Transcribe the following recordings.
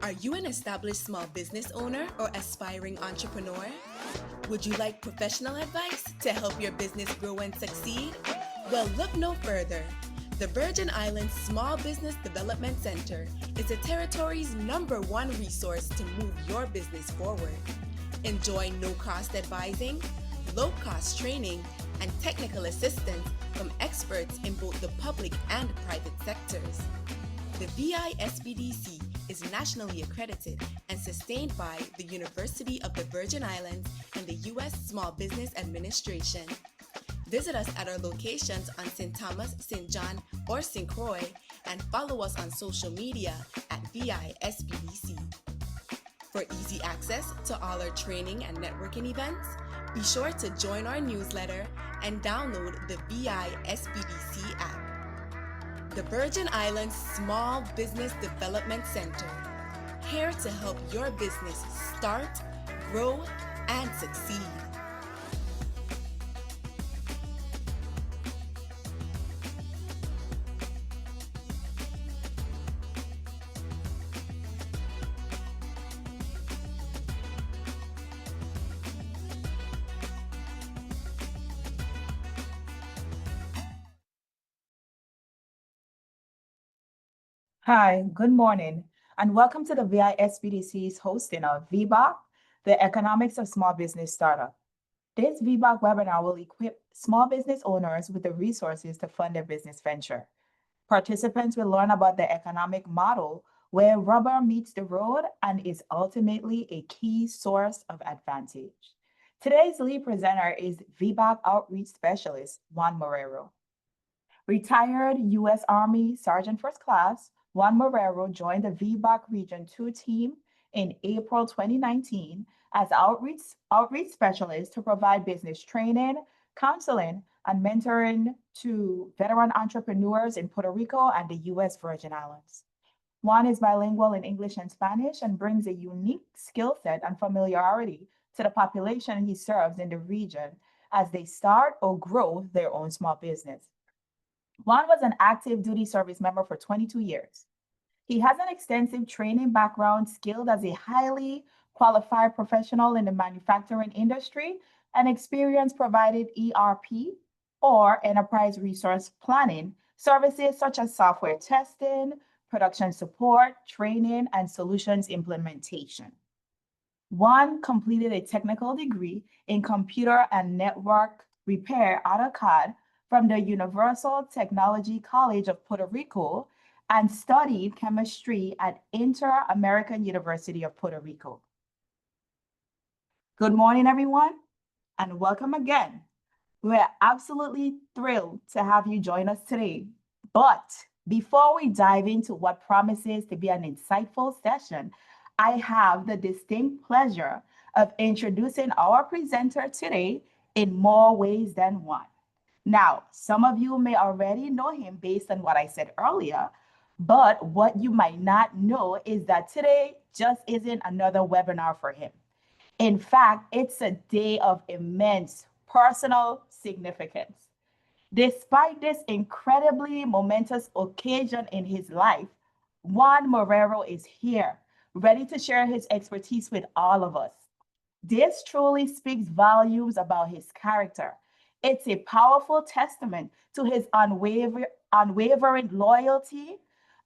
Are you an established small business owner or aspiring entrepreneur? Would you like professional advice to help your business grow and succeed? Well, look no further. The Virgin Islands Small Business Development Center is the territory's #1 resource to move your business forward. Enjoy no-cost advising, low-cost training, and technical assistance from experts in both the public and private sectors. The VISBDC is nationally accredited and sustained by the University of the Virgin Islands and the U.S. Small Business Administration. Visit us at our locations on St. Thomas, St. John, or St. Croix, and follow us on social media at VISBDC. For easy access to all our training and networking events, be sure to join our newsletter and download the VISBDC app. The Virgin Islands Small Business Development Center, here to help your business start, grow, and succeed. Hi, good morning, and welcome to the VISBDC's hosting of VBOC, the Economics of Small Business Startup. This VBOC webinar will equip small business owners with the resources to fund their business venture. Participants will learn about the economic model where rubber meets the road and is ultimately a key source of advantage. Today's lead presenter is VBOC Outreach Specialist, Juan Marrero. Retired U.S. Army Sergeant First Class, Juan Marrero joined the VBOC Region 2 team in April 2019 as outreach specialist to provide business training, counseling, and mentoring to veteran entrepreneurs in Puerto Rico and the U.S. Virgin Islands. Juan is bilingual in English and Spanish and brings a unique skill set and familiarity to the population he serves in the region as they start or grow their own small business. Juan was an active duty service member for 22 years. He has an extensive training background, skilled as a highly qualified professional in the manufacturing industry, and experience provided ERP or enterprise resource planning services such as software testing, production support, training, and solutions implementation. Juan completed a technical degree in computer and network repair AutoCAD from the Universal Technology College of Puerto Rico and studied chemistry at Inter-American University of Puerto Rico. Good morning, everyone, and welcome again. We're absolutely thrilled to have you join us today. But before we dive into what promises to be an insightful session, I have the distinct pleasure of introducing our presenter today in more ways than one. Now, some of you may already know him based on what I said earlier, but what you might not know is that today just isn't another webinar for him. In fact, it's a day of immense personal significance. Despite this incredibly momentous occasion in his life, Juan Marrero is here, ready to share his expertise with all of us. This truly speaks volumes about his character. It's a powerful testament to his unwavering loyalty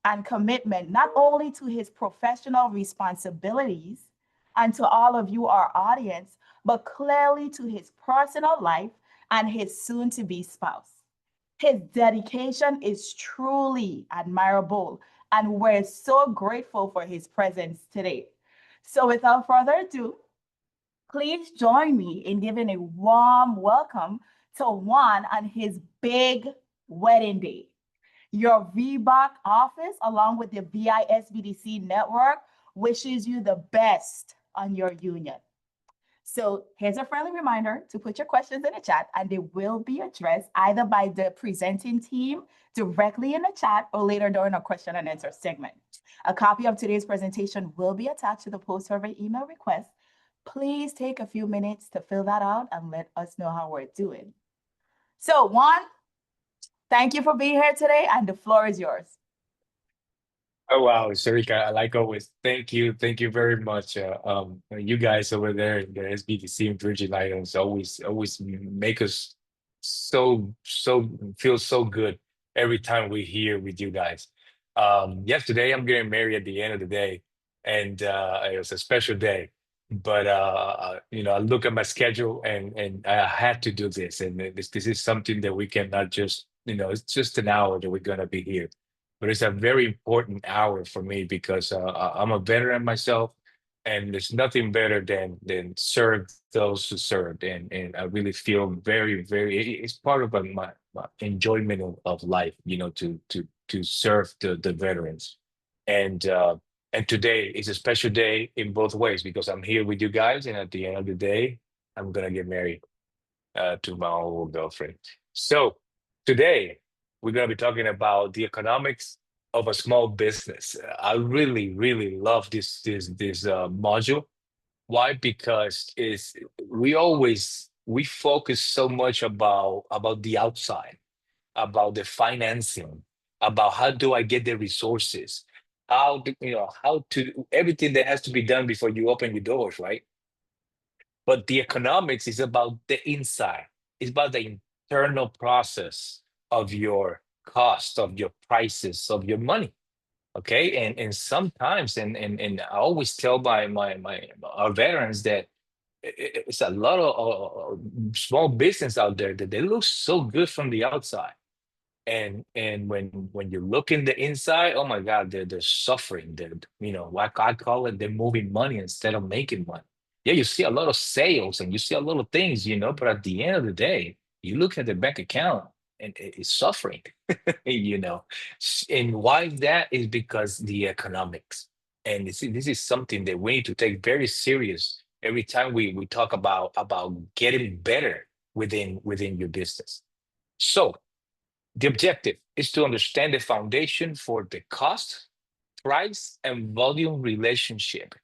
and commitment, not only to his professional responsibilities and to all of you, our audience, but clearly to his personal life and his soon-to-be spouse. His dedication is truly admirable, and we're so grateful for his presence today. So without further ado, please join me in giving a warm welcome to Juan on his big wedding day. Your VBOC office, along with the VISBDC network, wishes you the best on your union. So here's a friendly reminder to put your questions in the chat, and they will be addressed either by the presenting team directly in the chat or later during a question and answer segment. A copy of today's presentation will be attached to the post-survey email request. Please take a few minutes to fill that out and let us know how we're doing. So Juan, thank you for being here today, and the floor is yours. Oh wow, Sharika, like always, thank you very much. You guys over there in the SBDC and Virgin Islands always make us so feel so good every time we here with you guys. Yesterday I'm getting married at the end of the day, and it was a special day. But I look at my schedule and I had to do this, and this is something that we cannot just it's just an hour that we're gonna be here, but it's a very important hour for me because I'm a veteran myself, and there's nothing better than serve those who served, and I really feel it's part of my enjoyment of life, to serve the veterans, and uh, and today is a special day in both ways because I'm here with you guys, and at the end of the day, I'm gonna get married to my old girlfriend. So today we're going to be talking about the economics of a small business. I really love this module. Why? Because is we focus so much about the outside, about the financing, about how do I get the resources, how to everything that has to be done before you open your doors, right? But the economics is about the inside. It's about the internal process of your cost, of your prices, of your money. Okay. And sometimes and I always tell my our veterans that it's a lot of small business out there that they look so good from the outside, and when you look in the inside, oh my God, they're suffering. They're, what I call it, they're moving money instead of making money. Yeah, you see a lot of sales and you see a lot of things, but at the end of the day, you look at the bank account and it's suffering, you know. And why that is because the economics. And this is something that we need to take very serious every time we talk about getting better within your business. So the objective is to understand the foundation for the cost, price, and volume relationship.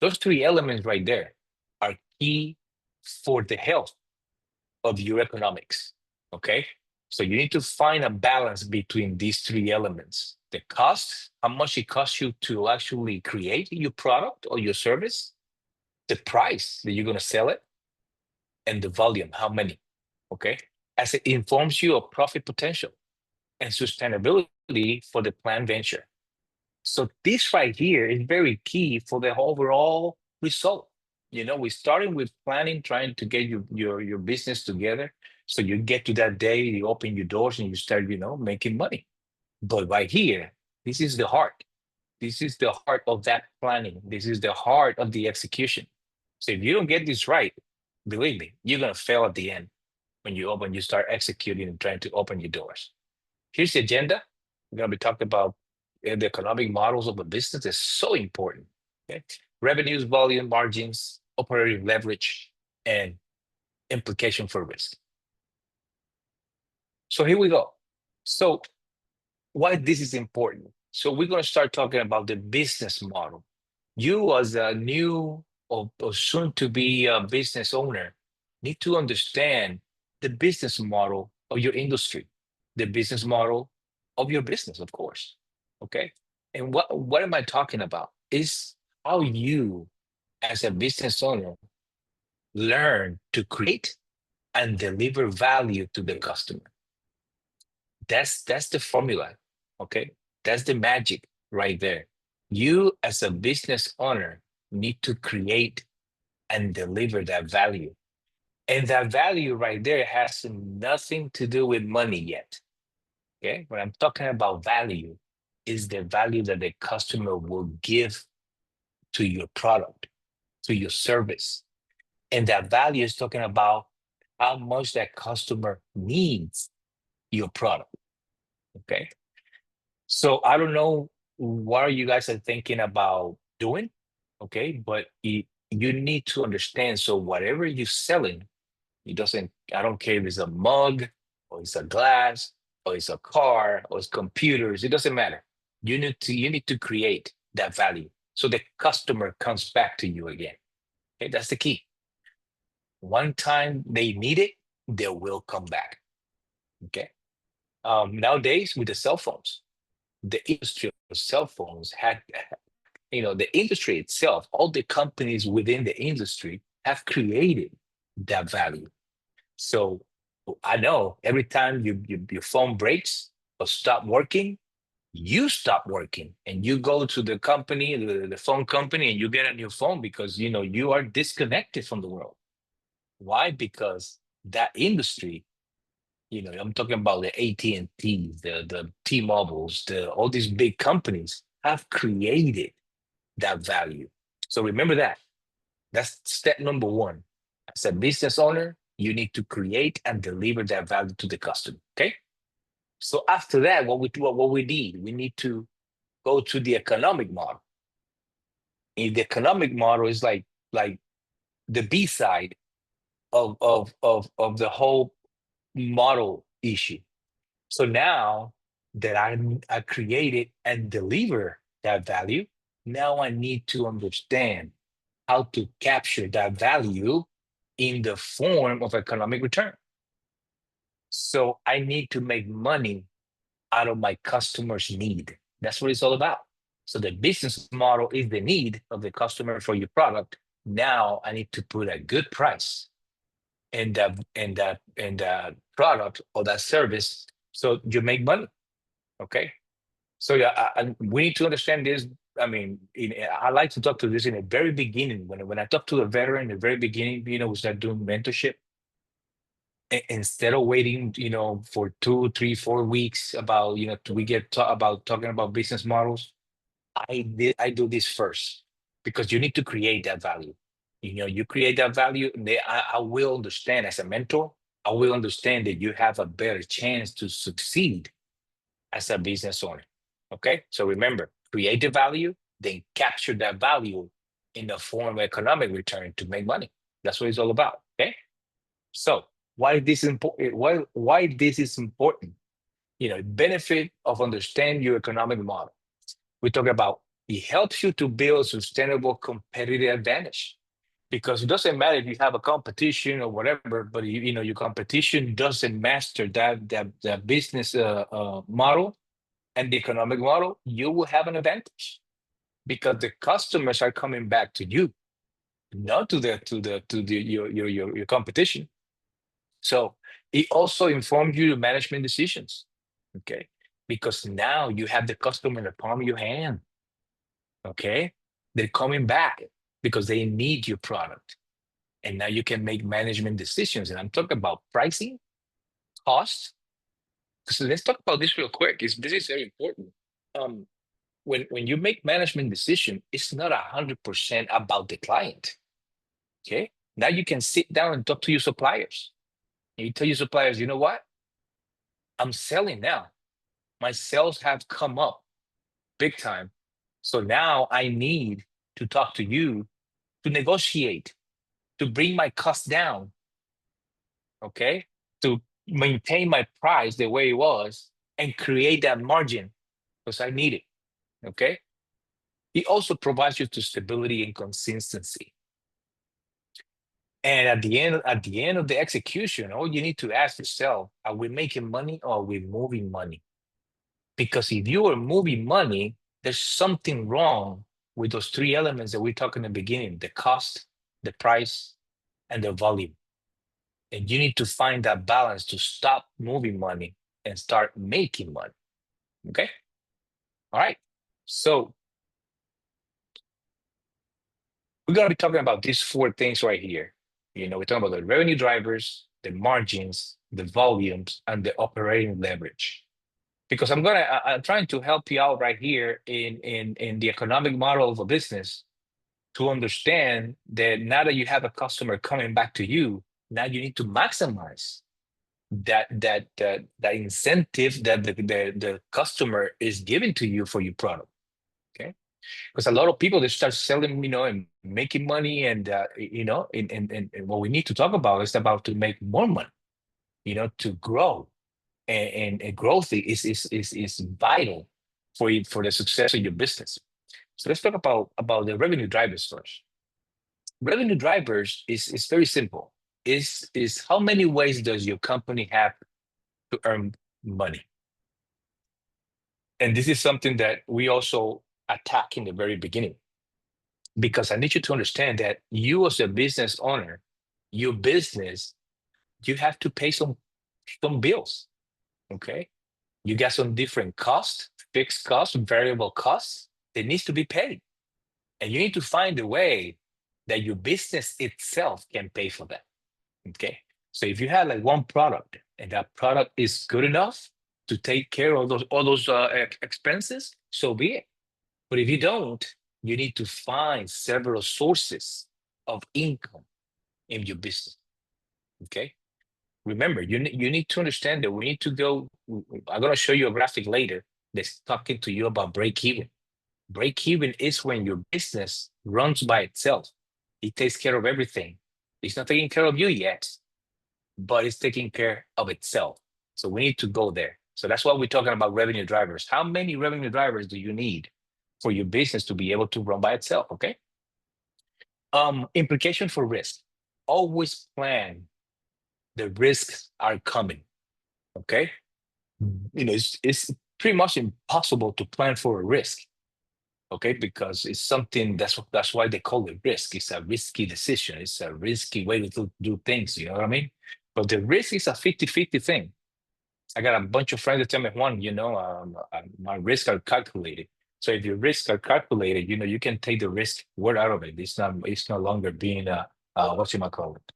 Those three elements right there are key for the health of your economics. Okay. So you need to find a balance between these three elements: the cost, how much it costs you to actually create your product or your service, the price that you're going to sell it, and the volume, how many. Okay. As it informs you of profit potential and sustainability for the planned venture. So this right here is very key for the overall result. We're starting with planning, trying to get your business together. So you get to that day, you open your doors and you start, making money. But right here, this is the heart. This is the heart of that planning. This is the heart of the execution. So if you don't get this right, believe me, you're gonna fail at the end when you start executing and trying to open your doors. Here's the agenda. We're going to be talking about the economic models of a business. Is so important. Okay? Revenues, volume, margins, operating leverage, and implication for risk. So here we go. So why this is important? So we're going to start talking about the business model. You as a new or soon to be a business owner need to understand the business model of your industry, the business model of your business, of course. Okay. And what am I talking about? Is how you as a business owner learn to create and deliver value to the customer. That's the formula. Okay. That's the magic right there. You as a business owner need to create and deliver that value. And that value right there has nothing to do with money yet. Okay. When I'm talking about value, is the value that the customer will give to your product, to your service. And that value is talking about how much that customer needs your product. Okay. So I don't know what you guys are thinking about doing. Okay. But you need to understand. So whatever you're selling, I don't care if it's a mug or it's a glass or it's a car or it's computers, it doesn't matter. You need to create that value so the customer comes back to you again. Okay, that's the key. One time they need it, they will come back. Okay. Nowadays with the cell phones, the industry of cell phones had, the industry itself, all the companies within the industry have created that value. So I know every time your phone breaks or stop working, you stop working and you go to the company, the phone company, and you get a new phone because you are disconnected from the world. Why? Because that industry, I'm talking about the AT&Ts, the T-Mobiles, all these big companies have created that value. So remember that. That's step number one. As a business owner, you need to create and deliver that value to the customer. Okay. So after that, what we need, we need to go to the economic model. And the economic model is like the B side of the whole model issue. So now that I created and deliver that value, now I need to understand how to capture that value in the form of economic return. So I need to make money out of my customer's need. That's what it's all about. So the business model is the need of the customer for your product. Now I need to put a good price in that product or that service so you make money. Okay. So yeah, we need to understand this. I mean, I like to talk to this in the very beginning. When I talk to a veteran in the very beginning, we start doing mentorship. Instead of waiting, for 2, 3, 4 weeks about, we get about talking about business models. I do this first because you need to create that value. You create that value, and I will understand as a mentor. I will understand that you have a better chance to succeed as a business owner. Okay, so remember, create the value, then capture that value in the form of economic return to make money. That's what it's all about. Okay, so why this important? Why this is important? Benefit of understand your economic model. We talk about it helps you to build sustainable competitive advantage because it doesn't matter if you have a competition or whatever, but your competition doesn't master that business model and the economic model, you will have an advantage because the customers are coming back to you, not to your competition. So it also informs you of management decisions, okay? Because now you have the customer in the palm of your hand, okay? They're coming back because they need your product. And now you can make management decisions. And I'm talking about pricing, cost. So let's talk about this real quick. This is very important. When you make management decision, it's not 100% about the client. Okay. Now you can sit down and talk to your suppliers. And you tell your suppliers, you know what? I'm selling now. My sales have come up big time. So now I need to talk to you to negotiate, to bring my cost down. Okay. To maintain my price the way it was and create that margin because I need it. Okay. It also provides you to stability and consistency. And at the end of the execution, all you need to ask yourself, are we making money or are we moving money? Because if you are moving money, there's something wrong with those three elements that we talked in the beginning: the cost, the price, and the volume. And you need to find that balance to stop moving money and start making money. Okay. All right. So we're going to be talking about these four things right here. We're talking about the revenue drivers, the margins, the volumes, and the operating leverage. Because I'm trying to help you out right here in the economic model of a business to understand that now that you have a customer coming back to you, now you need to maximize that incentive that the customer is giving to you for your product. Okay. Because a lot of people, they start selling, and making money, and and what we need to talk about is about to make more money, to grow, and growth is vital for you, for the success of your business. So let's talk about the revenue drivers first. Revenue drivers is very simple. Is how many ways does your company have to earn money? And this is something that we also attack in the very beginning, because I need you to understand that you as a business owner, your business, you have to pay some bills. Okay. You got some different costs, fixed costs, variable costs that needs to be paid. And you need to find a way that your business itself can pay for that. Okay. So if you have like one product and that product is good enough to take care of all those expenses, so be it. But if you don't, you need to find several sources of income in your business. Okay. Remember, you need to understand that we need to go. I'm going to show you a graphic later that's talking to you about break even. Break even is when your business runs by itself. It takes care of everything. It's not taking care of you yet, but it's taking care of itself. So we need to go there. So that's why we're talking about revenue drivers. How many revenue drivers do you need for your business to be able to run by itself? Okay. Implication for risk. Always plan. The risks are coming. Okay. It's pretty much impossible to plan for a risk. Okay, because it's something that's why they call it risk. It's a risky decision. It's a risky way to do things. You know what I mean? But the risk is a 50-50 thing. I got a bunch of friends that tell me, Juan, my risks are calculated. So if your risks are calculated, you can take the risk word out of it. It's no longer being what you might call it.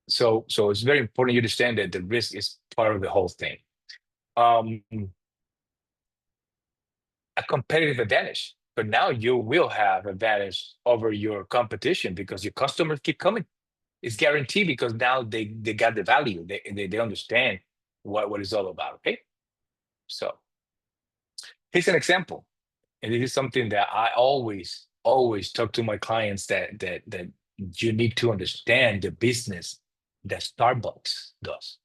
So it's very important you understand that the risk is part of the whole thing. A competitive advantage, but now you will have advantage over your competition because your customers keep coming. It's guaranteed because now they got the value. They understand what it's all about. Okay, so here's an example, and this is something that I always talk to my clients that you need to understand the business that Starbucks does.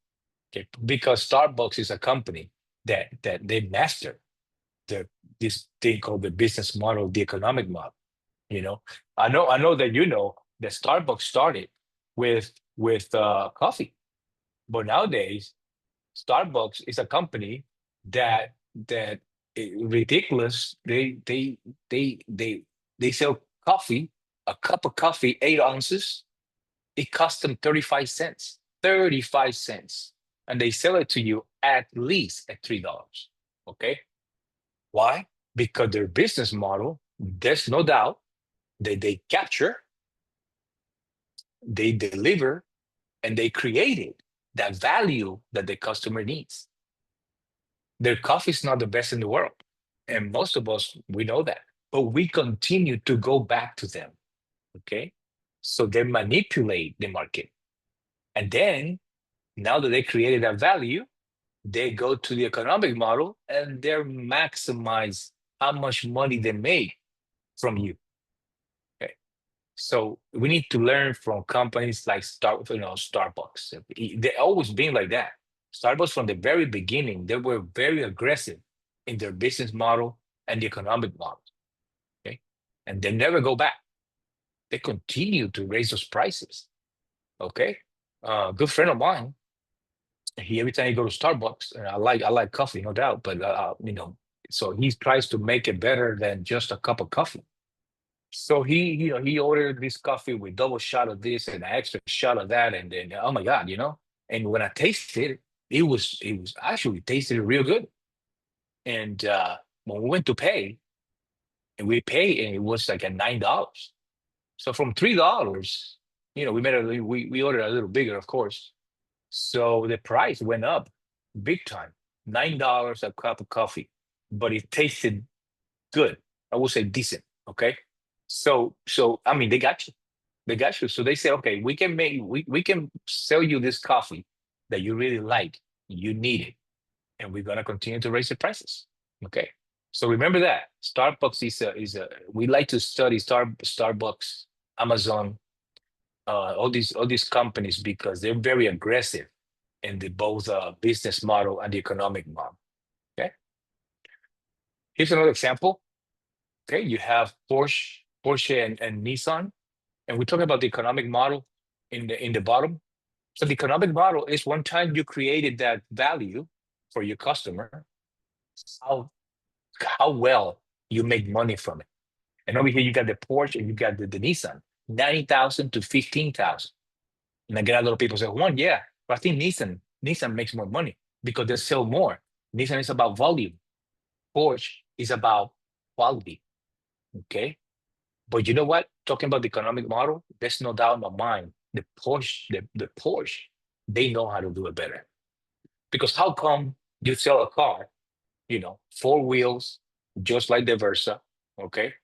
Okay, because Starbucks is a company that they master this thing called the business model, the economic model. I know that that Starbucks started with coffee, but nowadays Starbucks is a company that ridiculous. They sell coffee, a cup of coffee, 8 ounces. It costs them 35 cents. 35 cents. And they sell it to you at least at $3. Okay. Why? Because their business model, there's no doubt that they capture, they deliver, and they created that value that the customer needs. Their coffee is not the best in the world. And most of us, we know that. But we continue to go back to them. Okay? So they manipulate the market. And then, now that they created that value, they go to the economic model and they maximize how much money they make from you. Okay. So we need to learn from companies like Starbucks. They always been like that. Starbucks from the very beginning, they were very aggressive in their business model and the economic model. Okay. And they never go back. They continue to raise those prices. Okay. Good friend of mine, every time he go to Starbucks, and I like coffee, no doubt, but so he tries to make it better than just a cup of coffee. So he ordered this coffee with double shot of this and an extra shot of that, and then oh my God, And when I tasted it, it was actually tasted real good. And when we went to pay, and we paid, and it was like at $9. So from $3, we ordered a little bigger, of course. So the price went up big time, $9 a cup of coffee, but it tasted good. I would say decent. Okay. So I mean, they got you. So they say, okay, we can sell you this coffee that you really like, you need it, and we're gonna continue to raise the prices. Okay. So remember that Starbucks is a we like to study Starbucks, Amazon, all these companies because they're very aggressive in the both business model and the economic model. Okay. Here's another example. Okay, you have Porsche and Nissan, and we're talking about the economic model in the bottom. So the economic model is one time you created that value for your customer. how well you make money from it. And over here you got the Porsche and you got the Nissan, 90,000 to 15,000. And I get a lot of people say, one, yeah, but I think Nissan makes more money because they sell more. Nissan is about volume. Porsche is about quality. Okay. But you know what? Talking about the economic model, there's no doubt in my mind. The Porsche, they know how to do it better. Because how come you sell a car, four wheels, just like the Versa, okay,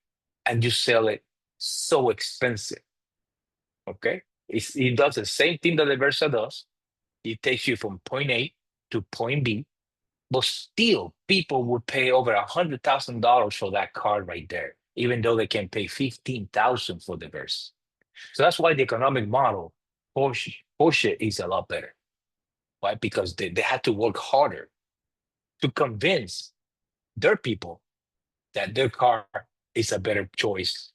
and you sell it so expensive, okay? It does the same thing that the Versa does. It takes you from point A to point B, but still people would pay over $100,000 for that car right there, even though they can pay 15,000 for the Versa. So that's why the economic model, Porsche is a lot better. Why? Because they had to work harder to convince their people that their car is a better choice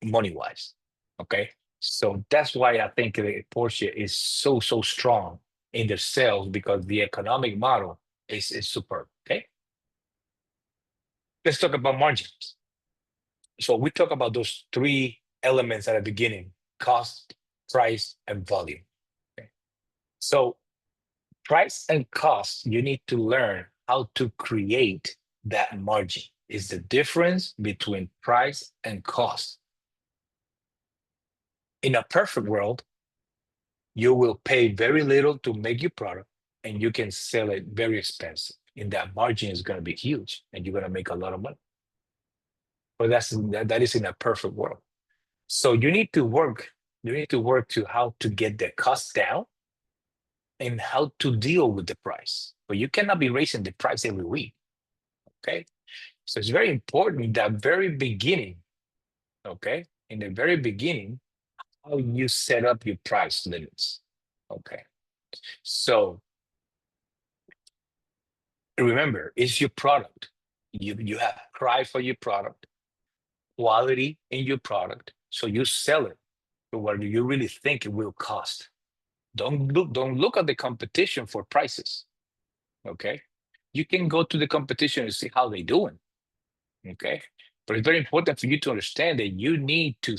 money-wise. Okay. So that's why I think the Porsche is so strong in their sales, because the economic model is superb. Okay. Let's talk about margins. So we talk about those three elements at the beginning: cost, price, and volume. Okay. So price and cost, you need to learn how to create that margin. Is the difference between price and cost. In a perfect world, you will pay very little to make your product and you can sell it very expensive. And that margin is going to be huge and you're going to make a lot of money. But that is in a perfect world. So you need to work to how to get the cost down and how to deal with the price. But you cannot be raising the price every week. Okay. So it's very important in that very beginning. Okay. In the very beginning, how you set up your price limits. Okay. So remember, it's your product. You have pride for your product, quality in your product. So you sell it for what you really think it will cost. Don't look at the competition for prices. Okay. You can go to the competition and see how they're doing. Okay. But it's very important for you to understand that you need to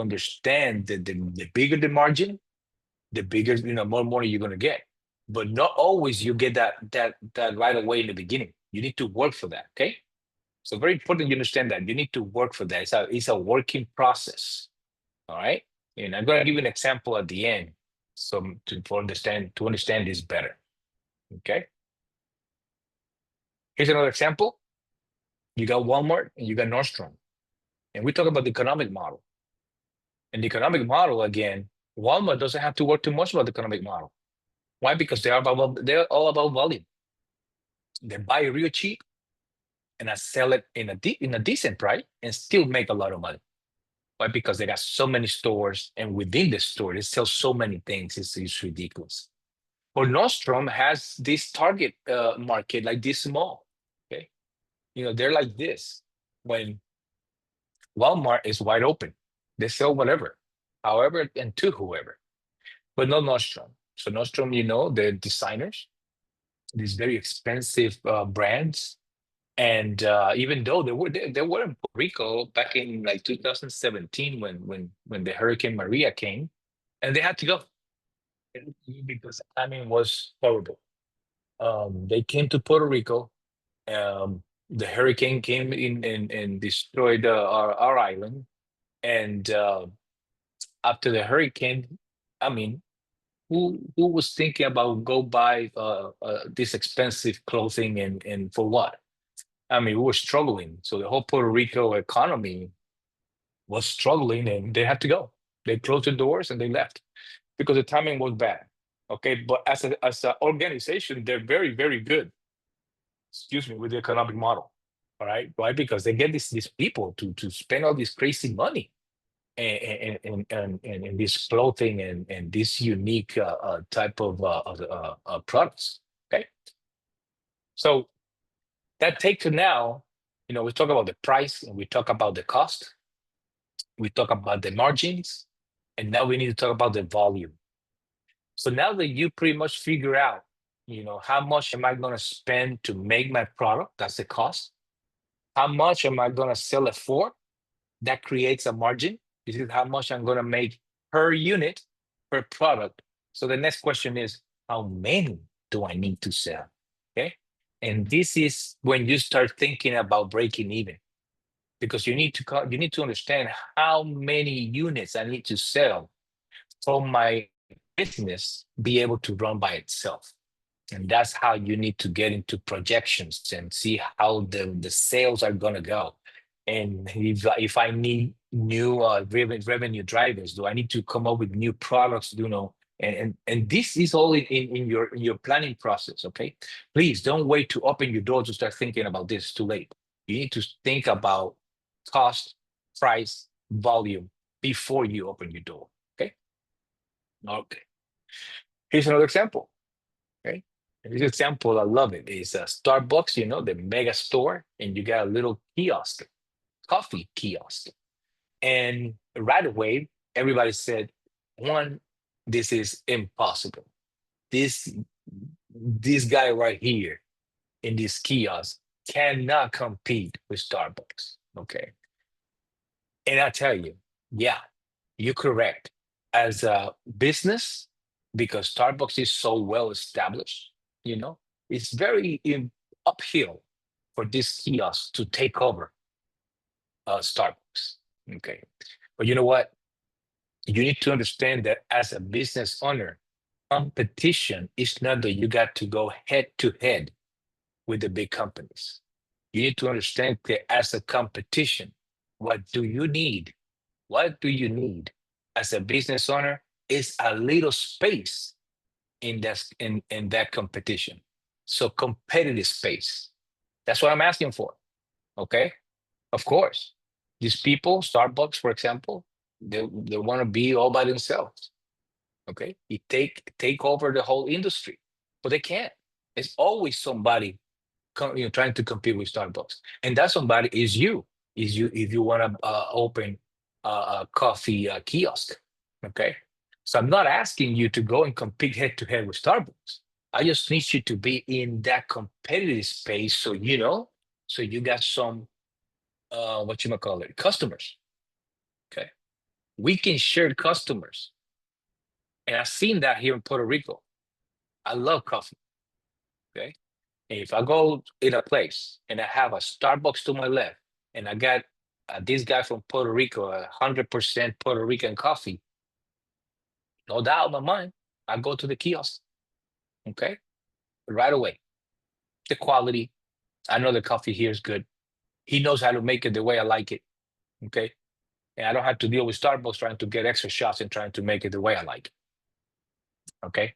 understand that the bigger the margin, the bigger, more money you're gonna get. But not always you get that right away in the beginning. You need to work for that. Okay. So very important you understand that. You need to work for that. It's a working process. All right. And I'm gonna give you an example at the end. So to understand this better. Okay. Here's another example. You got Walmart and you got Nordstrom. And we talk about the economic model. And the economic model, again, Walmart doesn't have to work too much about the economic model. Why? Because they're all about volume. They buy it real cheap and I sell it in a decent price and still make a lot of money. Why? Because they got so many stores, and within the store, they sell so many things. It's ridiculous. But Nordstrom has this target market like this small. Okay. They're like this. When Walmart is wide open, they sell whatever, however, and to whoever. But not Nordstrom. So Nordstrom, they're designers, these very expensive brands. And even though they were in Puerto Rico back in like 2017 when the Hurricane Maria came, and they had to go because the timing was horrible. They came to Puerto Rico. The hurricane came in and destroyed our island. And after the hurricane, I mean, who was thinking about go buy this expensive clothing and for what? I mean, we were struggling. So the whole Puerto Rico economy was struggling and they had to go. They closed the doors and they left because the timing was bad. Okay. But as an organization, they're very, very good, with the economic model. All right. Why? Because they get these people to spend all this crazy money and this clothing and this unique type of products. Okay. So that takes to now, we talk about the price and we talk about the cost. We talk about the margins, and now we need to talk about the volume. So now that you pretty much figure out How much am I going to spend to make my product? That's the cost. How much am I going to sell it for? That creates a margin. This is how much I'm going to make per unit, per product. So the next question is, how many do I need to sell? Okay. And this is when you start thinking about breaking even, because you need to understand how many units I need to sell for my business be able to run by itself. And that's how you need to get into projections and see how the sales are going to go. And if I need new revenue drivers, do I need to come up with new products? And this is all in your planning process. Okay, please don't wait to open your door to start thinking about this. Too late. You need to think about cost, price, volume before you open your door. Okay. Okay. Here's another example. Okay. This example, I love it. Is Starbucks, the mega store, and you got a little kiosk, coffee kiosk. And right away, everybody said, one, this is impossible. This guy right here in this kiosk cannot compete with Starbucks. Okay. And I tell you, yeah, you're correct. As a business, because Starbucks is so well established, it's very uphill for this kiosk to take over Starbucks. Okay. But you know what? You need to understand that as a business owner, competition is not that you got to go head to head with the big companies. You need to understand that as a competition, what do you need? What do you need as a business owner is a little space in that competition. So competitive space. That's what I'm asking for. Okay. Of course. These people, Starbucks, for example, they want to be all by themselves. Okay. You take over the whole industry, but they can't. There's always somebody trying to compete with Starbucks. And that somebody is you. If you want to open a coffee kiosk. Okay. So I'm not asking you to go and compete head to head with Starbucks. I just need you to be in that competitive space, so so you got some what you might call it, customers. Okay. We can share customers. And I've seen that here in Puerto Rico. I love coffee. Okay. And if I go in a place and I have a Starbucks to my left, and I got this guy from Puerto Rico, 100% Puerto Rican coffee, no doubt in my mind, I go to the kiosk. Okay. Right away. The quality. I know the coffee here is good. He knows how to make it the way I like it. Okay. And I don't have to deal with Starbucks trying to get extra shots and trying to make it the way I like it. Okay.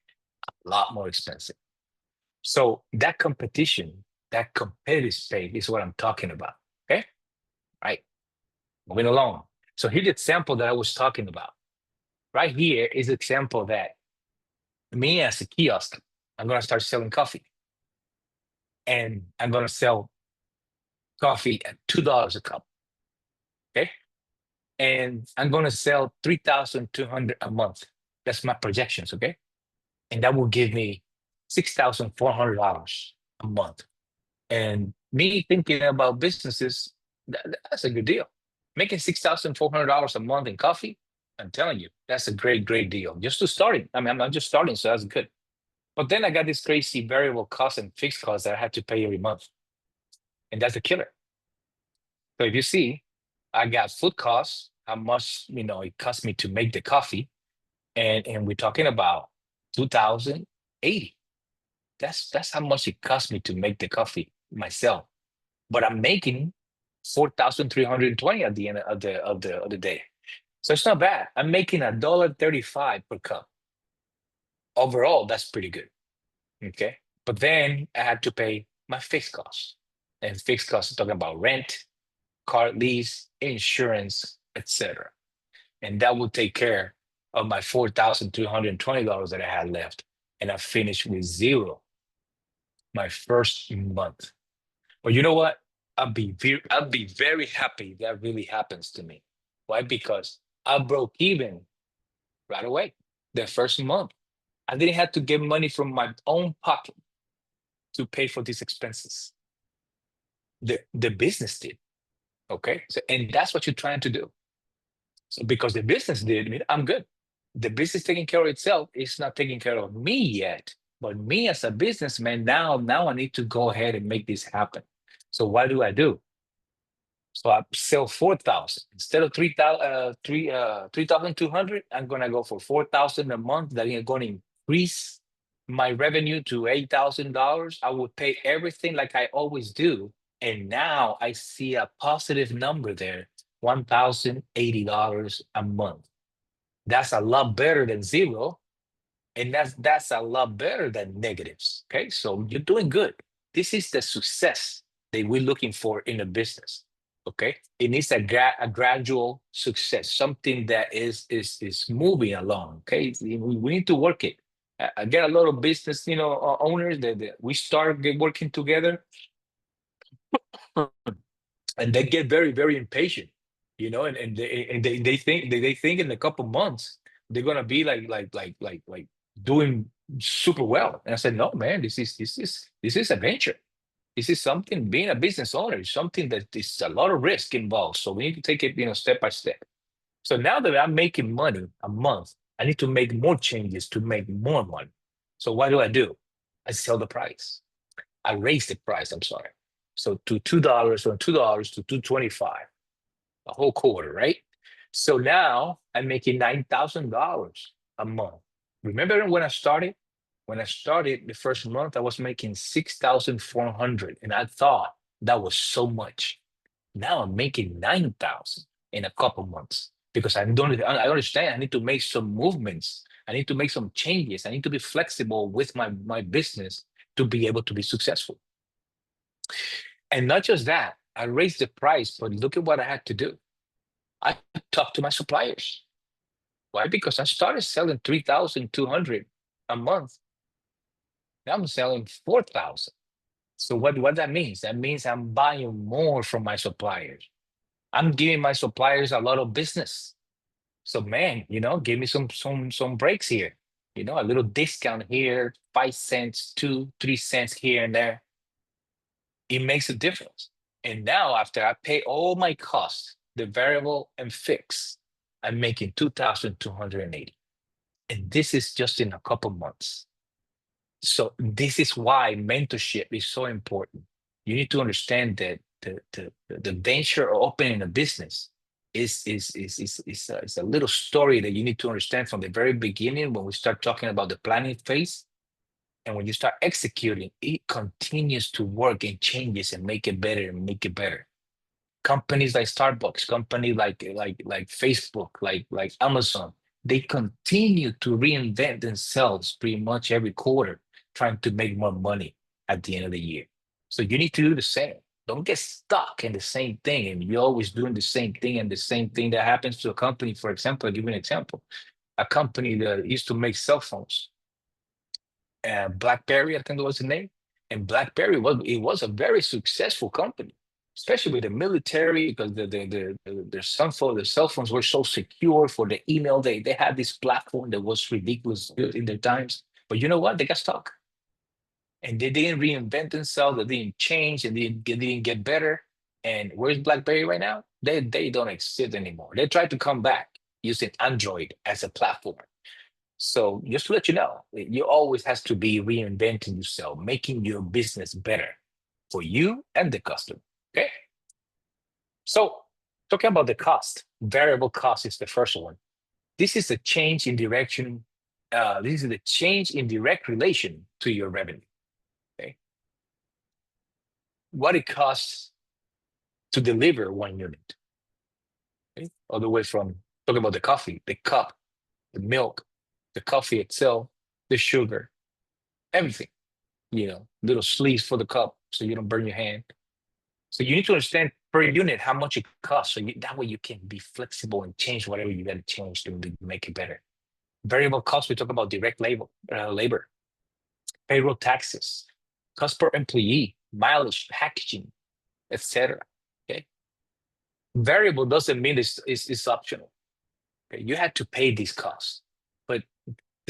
A lot more expensive. So that competition, that competitive space is what I'm talking about. Okay. Right. Moving along. So here's the example that I was talking about. Right here is an example that me as a kiosk, I'm going to start selling coffee. And I'm going to sell coffee at $2 a cup. Okay. And I'm going to sell 3,200 a month. That's my projections. Okay. And that will give me $6,400 a month. And me thinking about businesses, that's a good deal. Making $6,400 a month in coffee, I'm telling you, that's a great, great deal. Just to start it. I mean, I'm not just starting, so that's good. But then I got this crazy variable cost and fixed cost that I have to pay every month. And that's a killer. So if you see, I got food costs, how much it cost me to make the coffee, and we're talking about 2,080. That's how much it cost me to make the coffee myself. But I'm making 4,320 at the end of the day. So it's not bad. I'm making $1.35 per cup. Overall, that's pretty good. Okay. But then I had to pay my fixed costs. And fixed costs, talking about rent, car lease, insurance, etc. And that will take care of my $4,320 that I had left. And I finished with zero my first month. But you know what? I'll be very happy that really happens to me. Why? Because I broke even right away the first month. I didn't have to get money from my own pocket to pay for these expenses. The business did. Okay. So, and that's what you're trying to do. So because the business did, I mean, I'm good. The business taking care of itself is not taking care of me yet. But me as a businessman, now I need to go ahead and make this happen. So what do? So I sell 4,000 instead of 3,200. I'm gonna go for 4,000 a month. That is going to increase my revenue to $8,000. I would pay everything like I always do, and now I see a positive number there, $1,080 a month. That's a lot better than zero, and that's a lot better than negatives. Okay, so you're doing good. This is the success that we're looking for in a business. Okay, it needs a gradual success, something that is moving along. Okay, we need to work it. I get a lot of business, owners that we start working together, and they get very, very impatient, and they think in a couple months they're gonna be like doing super well. And I said, no, man, this is a venture. This is something, being a business owner is something that is a lot of risk involved. So we need to take it, step by step. So now that I'm making money a month, I need to make more changes to make more money. So what do? I sell the price. I raise the price, I'm sorry. So to $2, from $2 to $2.25, a whole quarter, right? So now I'm making $9,000 a month. Remember when I started? When I started the first month, I was making 6,400, and I thought that was so much. Now I'm making 9,000 in a couple months because I understand. I need to make some movements. I need to make some changes. I need to be flexible with my business to be able to be successful. And not just that, I raised the price, but look at what I had to do. I talked to my suppliers. Why? Because I started selling 3,200 a month. Now I'm selling 4,000. So what that means? That means I'm buying more from my suppliers. I'm giving my suppliers a lot of business. So man, give me some breaks here. A little discount here, 5 cents, 2, 3 cents here and there. It makes a difference. And now after I pay all my costs, the variable and fixed, I'm making 2,280. And this is just in a couple months. So this is why mentorship is so important. You need to understand that the venture of opening a business is a little story that you need to understand from the very beginning when we start talking about the planning phase. And when you start executing, it continues to work and changes and make it better and make it better. Companies like Starbucks, companies like Facebook, like Amazon, they continue to reinvent themselves pretty much every quarter, trying to make more money at the end of the year. So you need to do the same. Don't get stuck in the same thing and you're always doing the same thing, and the same thing that happens to a company. For example, I'll give you an example. A company that used to make cell phones, BlackBerry, I think that was the name. And BlackBerry was a very successful company, especially with the military, because their cell phones were so secure for the email. They had this platform that was ridiculous in their times. But you know what? They got stuck. And they didn't reinvent themselves, they didn't change, and they didn't get better. And where's BlackBerry right now? They don't exist anymore. They tried to come back using Android as a platform. So just to let you know, you always has to be reinventing yourself, making your business better for you and the customer. Okay. So talking about the cost, variable cost is the first one. This is a change in direction. This is the change in direct relation to your revenue. Okay. What it costs to deliver 1 unit. Okay. All the way from talking about the coffee, the cup, the milk, the coffee itself, the sugar, everything, little sleeves for the cup so you don't burn your hand. So you need to understand per unit how much it costs. So that way you can be flexible and change whatever you got to change to make it better. Variable costs, we talk about direct labor, payroll taxes, cost per employee, mileage, packaging, etc. Okay. Variable doesn't mean it's optional. Okay? You had to pay these costs, but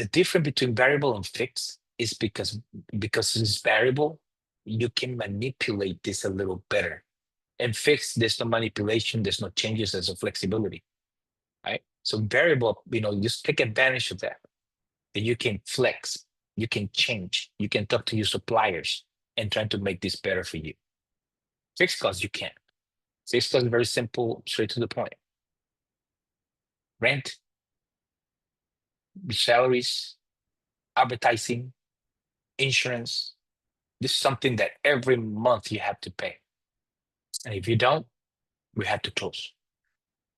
The difference between variable and fixed is because it's variable, you can manipulate this a little better. And fixed, there's no manipulation, there's no changes, there's no flexibility, right? So variable, just take advantage of that. That you can flex, you can change, you can talk to your suppliers and try to make this better for you. Fixed cost, you can't. Fixed cost is very simple, straight to the point. Rent, salaries, advertising, insurance. This is something that every month you have to pay. And if you don't, we have to close.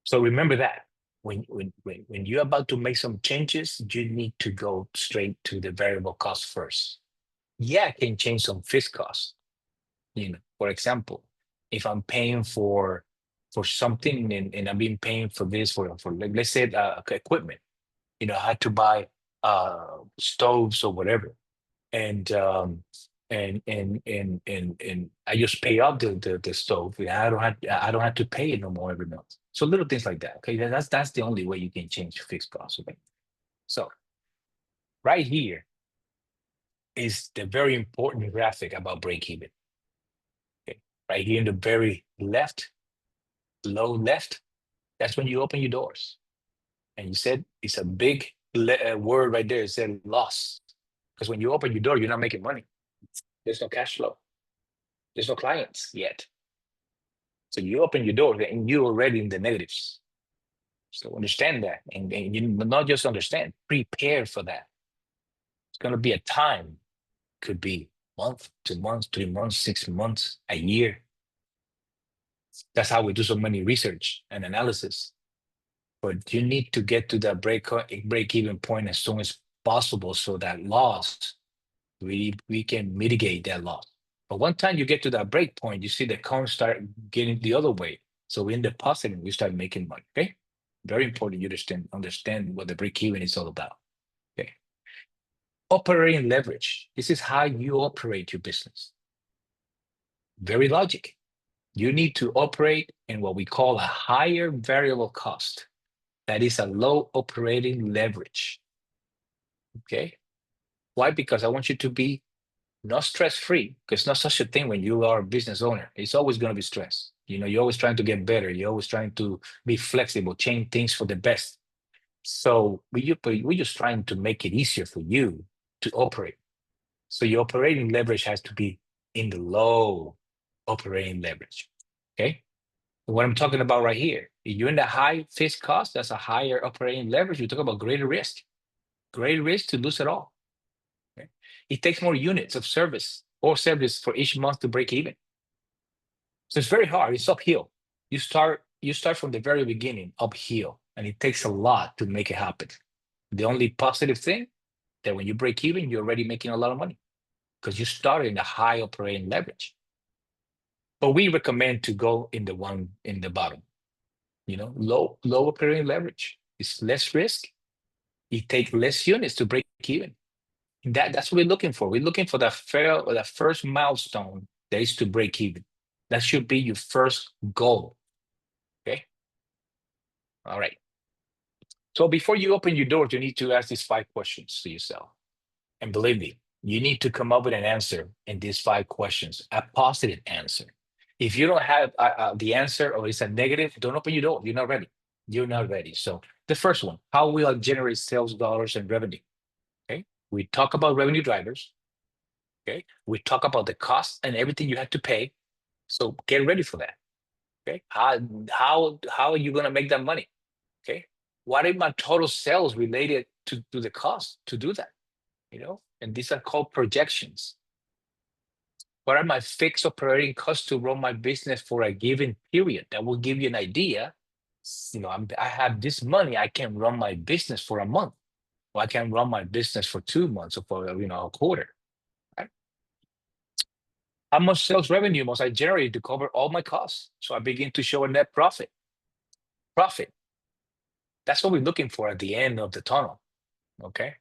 So remember that when you're about to make some changes, you need to go straight to the variable cost first. Yeah, I can change some fixed costs. For example, if I'm paying for something and I've been paying for this for like, let's say equipment, I had to buy stoves or whatever, and I just pay up the stove. I don't have to pay it no more every month. So little things like that. Okay, that's the only way you can change fixed costs. Okay, so right here is the very important graphic about break even. Okay, right here in the very left, low left, that's when you open your doors. And you said it's a big word right there. It said loss. Because when you open your door, you're not making money. There's no cash flow. There's no clients yet. So you open your door and you're already in the negatives. So understand that. And you not just understand, prepare for that. It's going to be a time. Could be month, 2 months, 3 months, 6 months, a year. That's how we do so many research and analysis. But you need to get to that break-even point as soon as possible so that loss, we can mitigate that loss. But one time you get to that break point, you see the curve start getting the other way. So in the positive, we start making money, okay? Very important you understand what the break-even is all about, okay? Operating leverage. This is how you operate your business. Very logic. You need to operate in what we call a higher variable cost. That is a low operating leverage. Okay. Why? Because I want you to be not stress-free, because not such a thing when you are a business owner. It's always going to be stress. You're always trying to get better. You're always trying to be flexible, change things for the best. So we're just trying to make it easier for you to operate. So your operating leverage has to be in the low operating leverage. Okay. What I'm talking about right here, if you're in the high fixed cost, that's a higher operating leverage. You talk about greater risk to lose it all. Okay? It takes more units of service for each month to break even. So it's very hard. It's uphill. You start from the very beginning uphill, and it takes a lot to make it happen. The only positive thing that when you break even, you're already making a lot of money because you started in the high operating leverage. But we recommend to go in the one in the bottom. Low operating leverage. It's less risk. It takes less units to break even. That's what we're looking for. We're looking for that first milestone that is to break even. That should be your first goal. Okay. All right. So before you open your doors, you need to ask these 5 questions to yourself. And believe me, you need to come up with an answer in these 5 questions, a positive answer. If you don't have the answer or it's a negative, don't open your door. You're not ready. You're not ready. So the first one, how will I generate sales dollars and revenue? Okay. We talk about revenue drivers. Okay. We talk about the cost and everything you have to pay. So get ready for that. Okay. How are you going to make that money? Okay. What are my total sales related to the cost to do that? And these are called projections. What are my fixed operating costs to run my business for a given period? That will give you an idea. I have this money, I can run my business for a month, or I can run my business for 2 months or for a quarter. Right? How much sales revenue must I generate to cover all my costs? So I begin to show a net profit. Profit. That's what we're looking for at the end of the tunnel. Okay.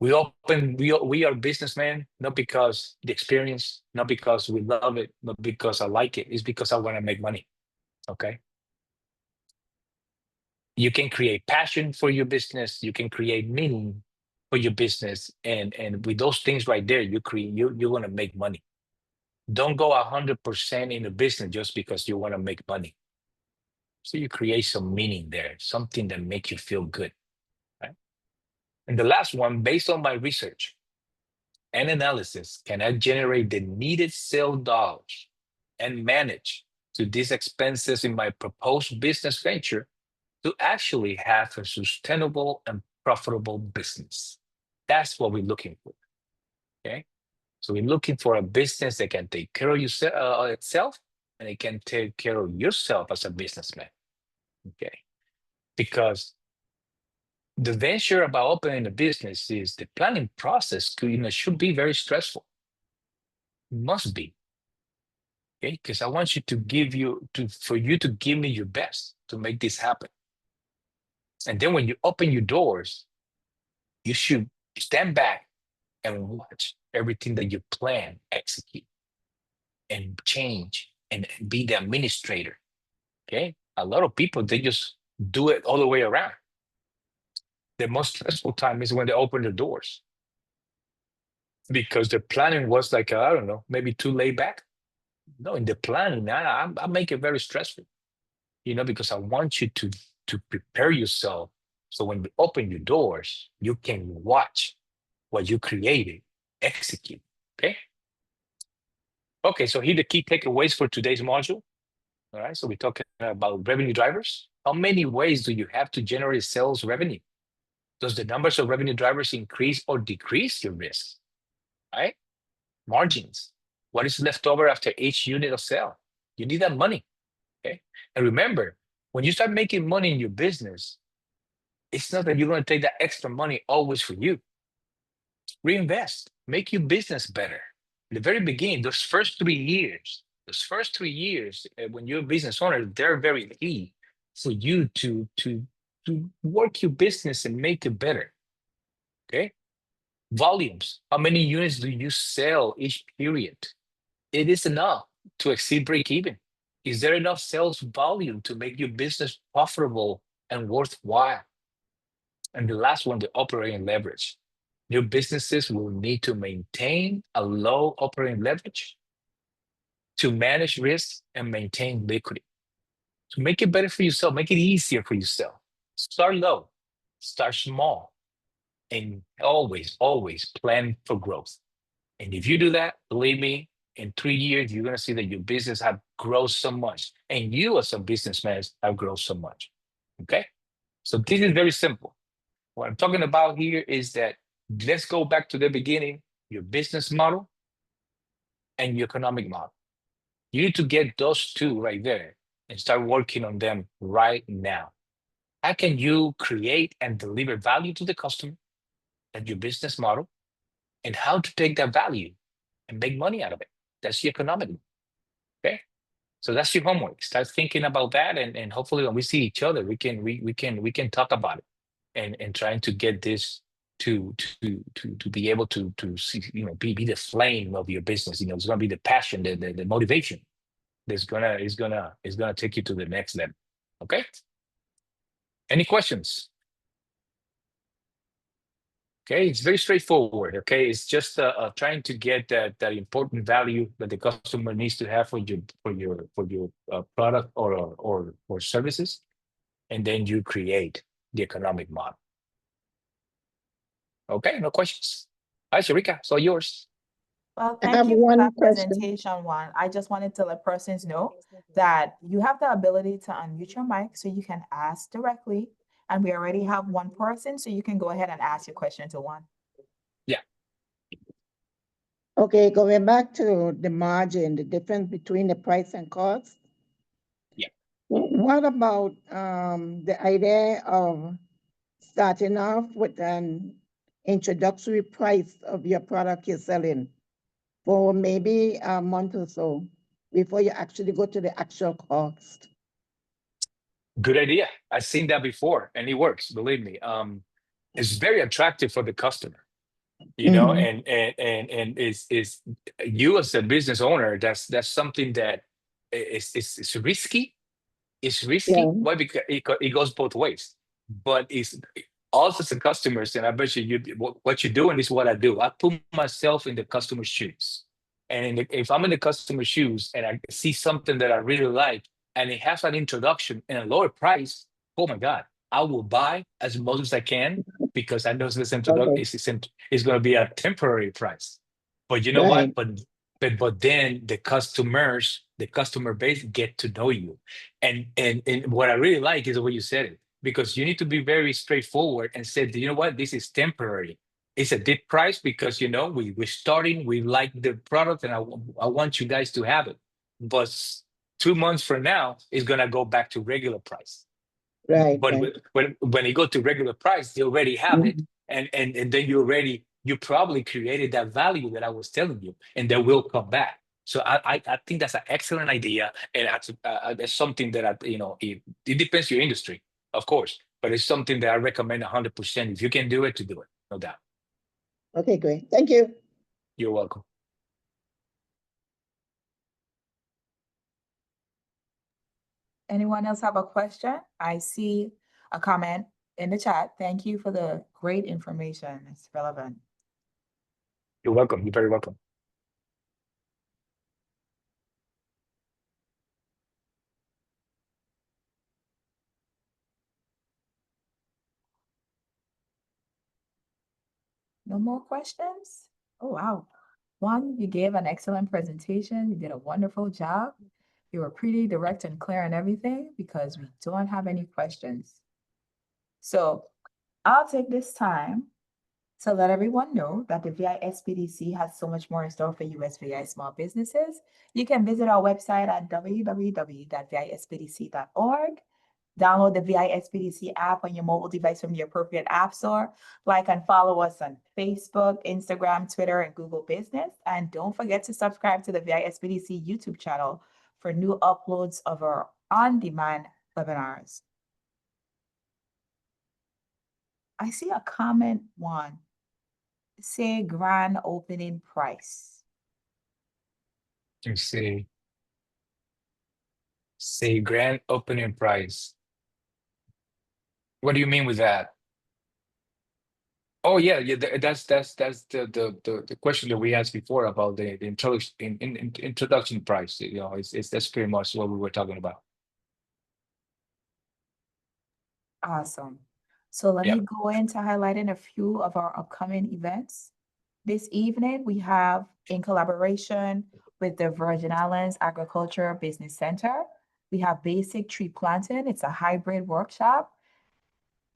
We are businessmen, not because the experience, not because we love it, not because I like it. It's because I want to make money. Okay. You can create passion for your business. You can create meaning for your business, and with those things right there, you're going to make money. Don't go 100% in the business just because you want to make money. So you create some meaning there, something that makes you feel good, right? And the last one, based on my research and analysis, can I generate the needed sales dollars and manage to these expenses in my proposed business venture to actually have a sustainable and profitable business? That's what we're looking for, okay? So we're looking for a business that can take care of itself, and it can take care of yourself as a businessman, okay? Because the venture about opening a business is the planning process should be very stressful. Must be, okay? Because I want you for you to give me your best to make this happen. And then when you open your doors, you should stand back and watch everything that you plan, execute, and change, and be the administrator. Okay. A lot of people, they just do it all the way around. The most stressful time is when they open the doors, because the planning was like, I don't know, maybe too laid back. No, in the planning, I make it very stressful, because I want you to prepare yourself. So when you open your doors, you can watch what you created, execute. Okay. Okay, so here are the key takeaways for today's module. All right, so we're talking about revenue drivers. How many ways do you have to generate sales revenue? Does the numbers of revenue drivers increase or decrease your risk? Right? Margins. What is left over after each unit of sale? You need that money. Okay. And remember, when you start making money in your business, it's not that you're going to take that extra money always for you. Reinvest, make your business better. In the very beginning, those first 3 years, when you're a business owner, they're very key for you to work your business and make it better. Okay. Volumes. How many units do you sell each period? It is enough to exceed break even. Is there enough sales volume to make your business profitable and worthwhile? And the last one, the operating leverage. New businesses will need to maintain a low operating leverage to manage risk and maintain liquidity. To make it better for yourself, make it easier for yourself. Start low, start small, and always, always plan for growth. And if you do that, believe me, in 3 years, you're going to see that your business have grown so much, and you as a businessman have grown so much. Okay? So this is very simple. What I'm talking about here is that let's go back to the beginning, your business model and your economic model. You need to get those two right there and start working on them right now. How can you create and deliver value to the customer and your business model, and how to take that value and make money out of it? That's your economic model. Okay. So that's your homework. Start thinking about that, and hopefully when we see each other, we can talk about it and trying to get this to be able to see, be the flame of your business. It's gonna be the passion, the motivation that's gonna take you to the next level. Okay. Any questions? Okay, it's very straightforward. Okay, it's just trying to get that important value that the customer needs to have for your product or services, and then you create the economic model. Okay, no questions. Hi, Sharika, it's all yours. Well, I thank have you for one that question. presentation, Juan. I just wanted to let persons know that you have the ability to unmute your mic so you can ask directly. And we already have one person, so you can go ahead and ask your question to Juan. Yeah. Okay, going back to the margin, the difference between the price and cost. Yeah. What about the idea of starting off with an introductory price of your product you're selling for maybe a month or so before you actually go to the actual cost? Good idea. I've seen that before, and it works. Believe me. It's very attractive for the customer. Mhm. And is you as a business owner. That's something that is risky. It's risky. Yeah. Why? Because it goes both ways. But also the customers, and I bet what you're doing is what I do. I put myself in the customer's shoes. And if I'm in the customer's shoes and I see something that I really like and it has an introduction and a lower price, oh my God, I will buy as much as I can because I know this introduction Okay, is going to be a temporary price. But you know what? right, But then the customer base get to know you. And what I really like is the way you said it, because you need to be very straightforward and say, you know what, this is temporary. It's a deep price because we're starting, we like the product, and I want you guys to have it. But 2 months from now, it's gonna go back to regular price. right, But right. when you go to regular price, they already have it, Mhm. and then you probably created that value that I was telling you, and they will come back. So I think that's an excellent idea, and that's something that it depends your industry, of course, but it's something that I recommend 100%. If you can do it, to do it, no doubt. Okay, great. Thank you. You're welcome. Anyone else have a question? I see a comment in the chat. Thank you for the great information. It's relevant. You're welcome. You're very welcome. No more questions? Oh, wow. One, you gave an excellent presentation. You did a wonderful job. You were pretty direct and clear on everything because we don't have any questions. So I'll take this time to let everyone know that the VI SBDC has so much more in store for USVI small businesses. You can visit our website at www.vispdc.org. Download the VI SBDC app on your mobile device from the appropriate app store. Like and follow us on Facebook, Instagram, Twitter, and Google Business. And don't forget to subscribe to the VI SBDC YouTube channel for new uploads of our on-demand webinars. I see a comment, one. Say grand opening price. You say grand opening price. What do you mean with that? Oh yeah, yeah. That's the question that we asked before about the introduction price. That's pretty much what we were talking about. Awesome. So let Yeah. me go into highlighting a few of our upcoming events. This evening, we have, in collaboration with the Virgin Islands Agriculture Business Center, we have basic tree planting. It's a hybrid workshop.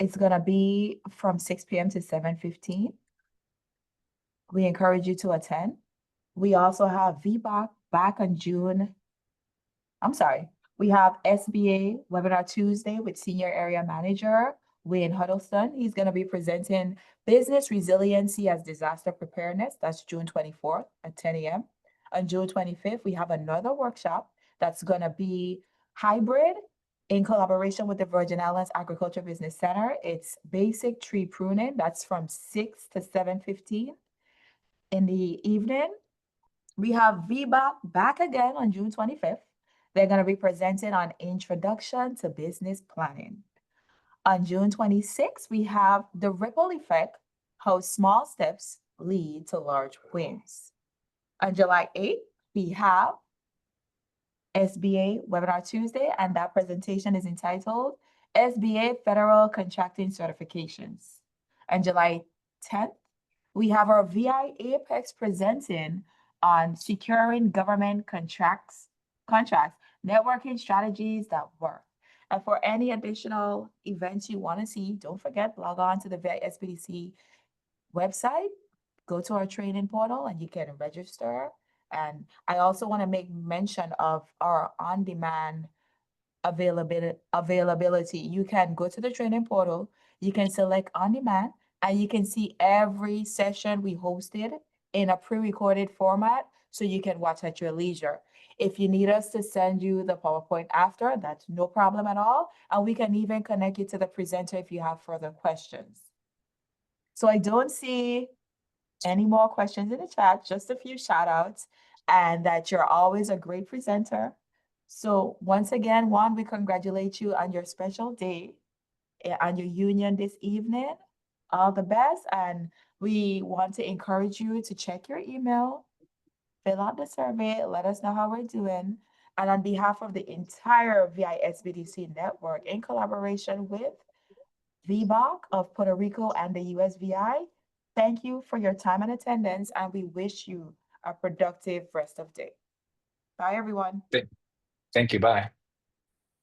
It's gonna be from 6 p.m. to 7:15. We encourage you to attend. We also have VBOC back on June. We have SBA Webinar Tuesday with Senior Area Manager Wayne Huddleston. He's going to be presenting Business Resiliency as Disaster Preparedness. That's June 24th at 10 a.m. On June 25th, we have another workshop that's going to be hybrid in collaboration with the Virgin Islands Agriculture Business Center. It's basic tree pruning. That's from 6 to 7:15 in the evening. We have VBOC back again on June 25th. They're going to be presenting on Introduction to Business Planning. On June 26th, we have The Ripple Effect, How Small Steps Lead to Large Wins. On July 8th, we have SBA Webinar Tuesday, and that presentation is entitled SBA Federal Contracting Certifications. On July 10th, we have our VI Apex presenting on securing government contracts, networking strategies that work. And for any additional events you want to see, don't forget, log on to the VI SBDC website, go to our training portal, and you can register. And I also want to make mention of our on-demand availability. You can go to the training portal, you can select on-demand, and you can see every session we hosted in a pre-recorded format so you can watch at your leisure. If you need us to send you the PowerPoint after, that's no problem at all. And we can even connect you to the presenter if you have further questions. So I don't see any more questions in the chat, just a few shout outs, and that you're always a great presenter. So once again, Juan, we congratulate you on your special day. and your union this evening. All the best. And we want to encourage you to check your email, fill out the survey, let us know how we're doing. And on behalf of the entire VISBDC network, in collaboration with VBOC of Puerto Rico and the USVI, thank you for your time and attendance, and we wish you a productive rest of day. Bye, everyone. Thank you. Bye.